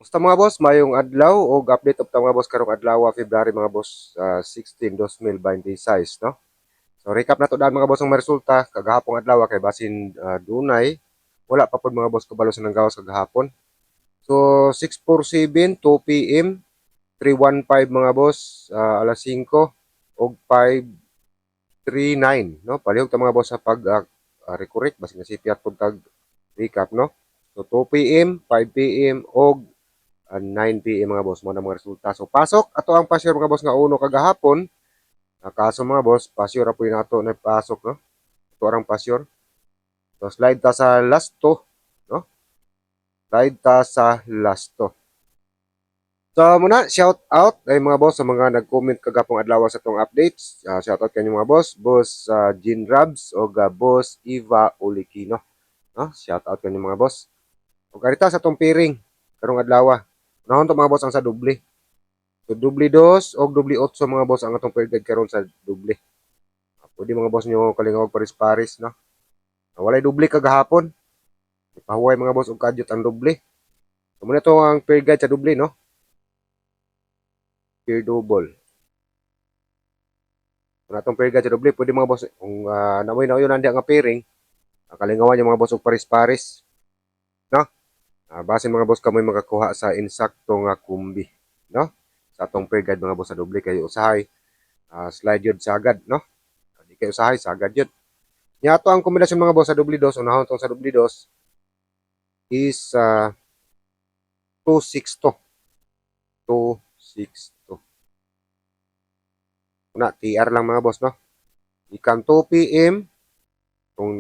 Basta mga boss, mayong adlaw o update of mga boss karong adlaw February mga boss 16 2026 no. So recap na to daan mga boss ang resulta kagahapon adlaw kay basin dunay wala pa pod mga boss kabalo sa nanggawas kagahapon. So 6:47 2 PM 3:15 mga boss alas 5 og 5:39 no. Palihog ta mga boss sa pag recorrect basin na sipyat pod tag recap no. So 2 PM, 5 PM og 9 PM mga boss mo na mga resulta. So pasok ato ang pasyor mga boss nga uno kagahapon. Kaso mga boss, pasyor apoy nato na pasok no. Ito arang pasyor. So slide ta sa last to, no? Slide ta sa last to. So muna shout out ay mga boss sa mga nag-comment kagapong adlaw sa tong updates. Shout out kanyo mga boss, boss Jean Rabs o boss Eva Olikino. No? Shout out kanyo mga boss. O karita sa tong piring karong adlaw. Unahon to mga boss ang sa doble. So, doble 2 o doble 8 mga boss ang atong per guide karon sa doble. Pwede mga boss nyo kalingawag paris-paris, no? Walay doble kagahapon. Pahuway mga boss og kadyot ang doble. So, muna to ang per guide sa doble, no? Per double. Kung atong per guide sa doble, pwede mga boss, kung namoy na yun nandiyan nga pairing, kalingawan yung mga boss og paris-paris, no? Basin mga boss kamoy makakuha sa insakto nga kumbi, no? Sa atong per guide mga boss sa doble kayo usahay. Slide yun sa agad, no? Di kayo usahay sa agad yun. Yato ang kombinasyon mga boss sa doble dos, unahon tong sa doble dos is 262. 262. Una, TR lang mga boss, no? Ikan 2 PM, kung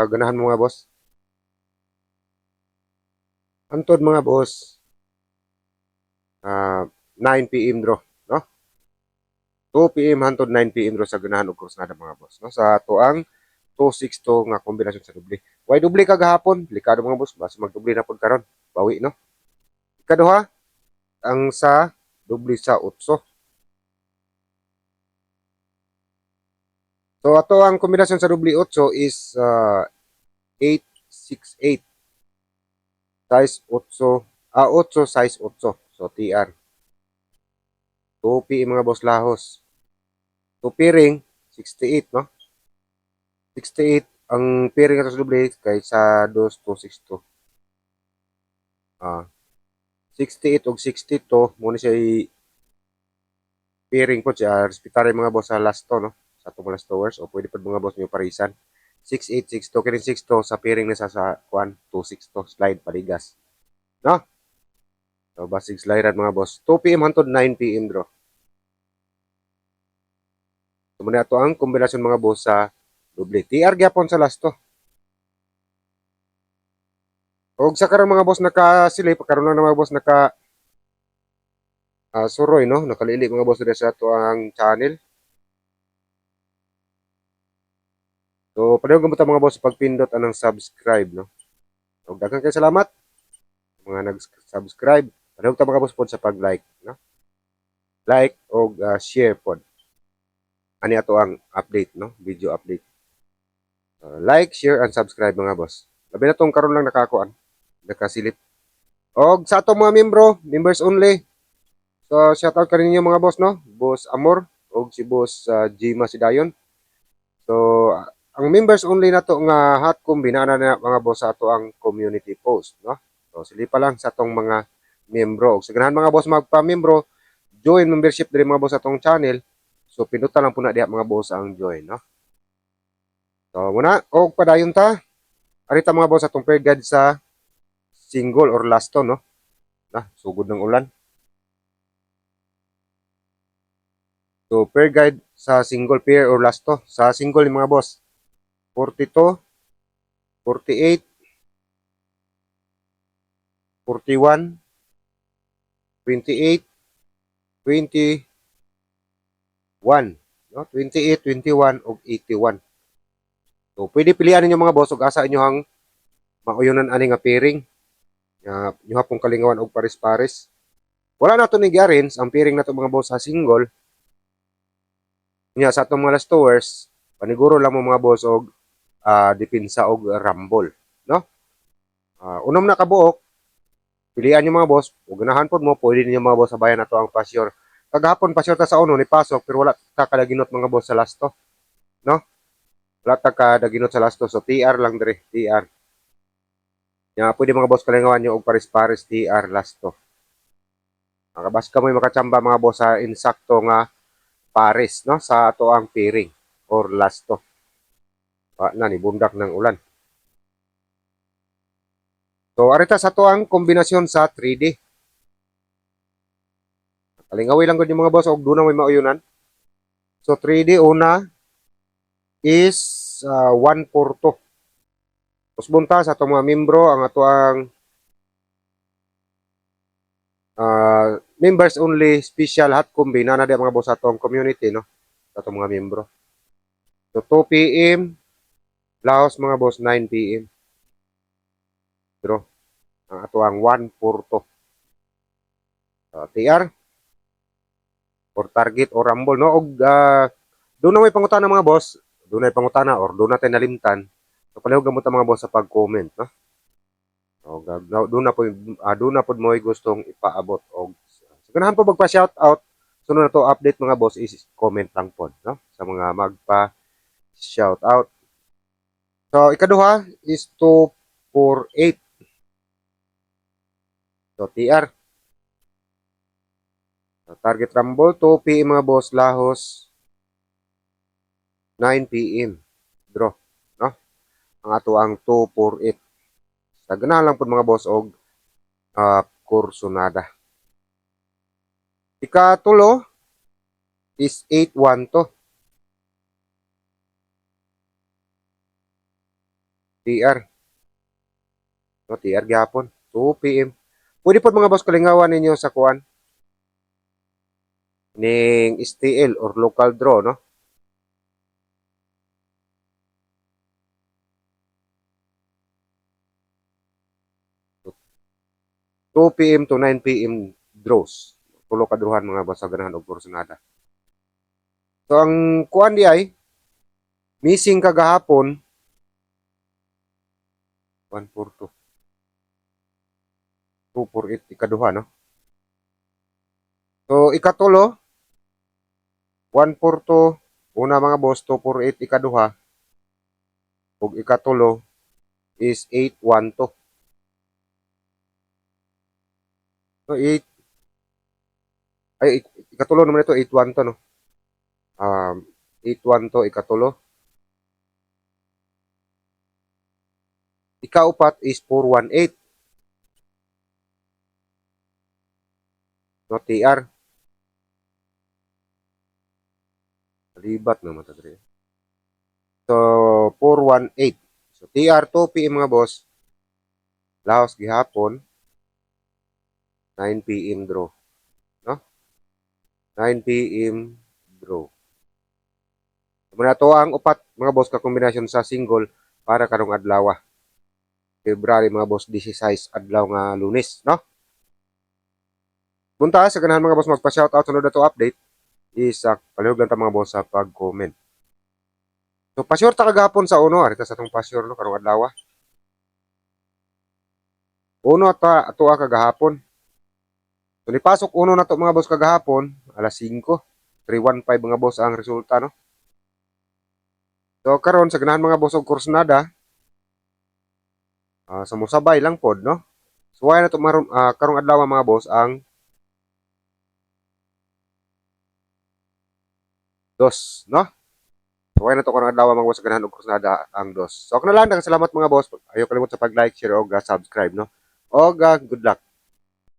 ganahan mo mga boss. Antod mga boss, 9 PM draw, no? 2 PM hantod 9 PM draw sa ganahan og krusnada mga boss, no? Sa tuang 262 nga kombinasyon sa doble. Why doble kagahapon? Likado mga boss, basta magdoble na pod karon. Bawi, no? Ikaduha, ang sa doble sa 8. So ato ang kombinasyon sa doble 8 is 868 size 8 8 size 8. So TR. 2 PM mga boss lahos. 2 pairing 68 no. 68 ang pairing ato sa doble kay sa 2262. 68 og 62 mo ni siya pairing po siya respetare mga boss sa last to no. Sa atong last towers o pwede pa mga boss niyo parisan. 6862 kini 62 sa pairing na sa kuan 262 slide paligas. No? So basig slide mga boss. 2 PM hangtod 9 PM draw. So muna ato ang kombinasyon mga boss sa doble. TR gyapon sa last to. Og sa karon mga boss nakasilip karon lang na mga boss naka suroy no, nakalili mga boss diri sa ato ang channel. So, pareho gamit mga boss pagpindot anang subscribe, no? So, daghang kayo salamat mga nag-subscribe. Pareho ta mga boss pod sa pag-like, no? Like o share pod. Ani ato ang update, no? Video update. Like, share, and subscribe mga boss. Labi na tong karon lang nakasilip. Og sa ato mga members only. So, shoutout ka rin mga boss, no? Boss Amor og si boss Jima Sidayon. So, ang members only na to nga hot binana na mga boss sa ato ang community post, no? So, silipa lang sa atong mga membro. Og sa ganahan mga boss magpa-membro, join membership diri mga boss sa atong channel. So, pindutan lang po na diha mga boss ang join, no? So, muna, og padayon ta. Arita mga boss atong pair guide sa single or last to, no? Sugod ng ulan. So, pair guide sa single pair or last to. Sa single mga boss, 42, 48, 41, 28, 21, no? 28, 21 ug 81. So pwede pilihan ninyo mga boss ug asa inyo ang mauyonan ani nga pairing. Inyo hapong kalingawan og pares-pares. Wala na to ni Garins ang pairing na to mga boss sa single. Nya sa atong mga last towers, paniguro lang mo mga boss og depensa og rumble, no? Unom na kabuok Pilian niyo mga boss, ug ganahan pod mo pwede niyo mga boss sabayan ato ang pasyur. Kagahapon pasyur ta sa uno ni pasok pero wala ta kadaginot mga boss sa lasto, no? Wala ta kadaginot sa lasto so TR lang dire, TR. Ya pwede mga boss kalingawan niyo og pares-pares TR lasto. Makabas ka mo makachamba mga boss sa insakto nga pares no sa ato ang pairing or lasto. Na ni bundak ng ulan. So arita sa ato ang kombinasyon sa 3D. Kalingawi lang gud yung mga boss og dunay may mauyunan. So 3D una is 1/4. Tapos bunta sa atong mga membro ang ato ang members only special hot combi na di mga boss sa atong community no sa atong mga membro. So 2 PM Laos mga boss 9 PM. Pero ang ato ang 1/4. TR or target or rumble no og doon na may pangutana mga boss, doon na pangutana or doon natin nalimtan. So palihog gamot ang mga boss sa pag-comment no. O doon na po doon na po mo gustong ipaabot og so, ganahan po magpa-shout out. Sunod na to update mga boss is comment lang po no sa mga magpa shout out. So ikaduha is 248. So TR. So, target rumble 2 PM mga boss Lahos 9 PM. Draw no. Ang ato ang 248. Sa ganahan lang po mga boss og kursonada. Ikatulo is 812. TR. No, TR gyapon. 2 PM. Pwede po mga boss kalingawan ninyo sa kuan ning STL or local draw no. So, 2 PM to 9 PM draws. Tulo ka drawhan mga boss sa ganahan og kursonada. So ang kuan di ay missing kagahapon 142. 248 ikaduha no. So ikatulo 142 una mga boss 248 ikaduha ug ikatulo is 812. So 8 ay ikatulo naman ito 812 no. 812 ikatulo. Ikaupat is 418. No TR. Libat naman ta dire. So 418. So TR 2 PM mga boss. Laos gihapon 9 PM draw. No? 9 PM draw. Muna to ang upat mga boss ka kombinasyon sa single para karong adlaw. February mga boss 16 adlaw nga Lunes, no? Punta sa ganahan mga boss magpa-shoutout sunod na to update is palihog lang ta mga boss sa pag-comment. So pa-sure ta kagahapon sa uno arita sa tong pa-sure no karong adlaw. Uno ta ato kagahapon. So nipasok uno na to mga boss kagahapon alas 5. 315 mga boss ang resulta no. So karon sa ganahan mga boss og kursonada sumusabay lang pod no. So why na to karong adlaw mga boss ang dos no. So why na to karong adlaw mga boss sa ganahan og kursonada ang dos. So ako na lang salamat mga boss. Ayaw kalimot sa pag-like, share og subscribe no. Og good luck.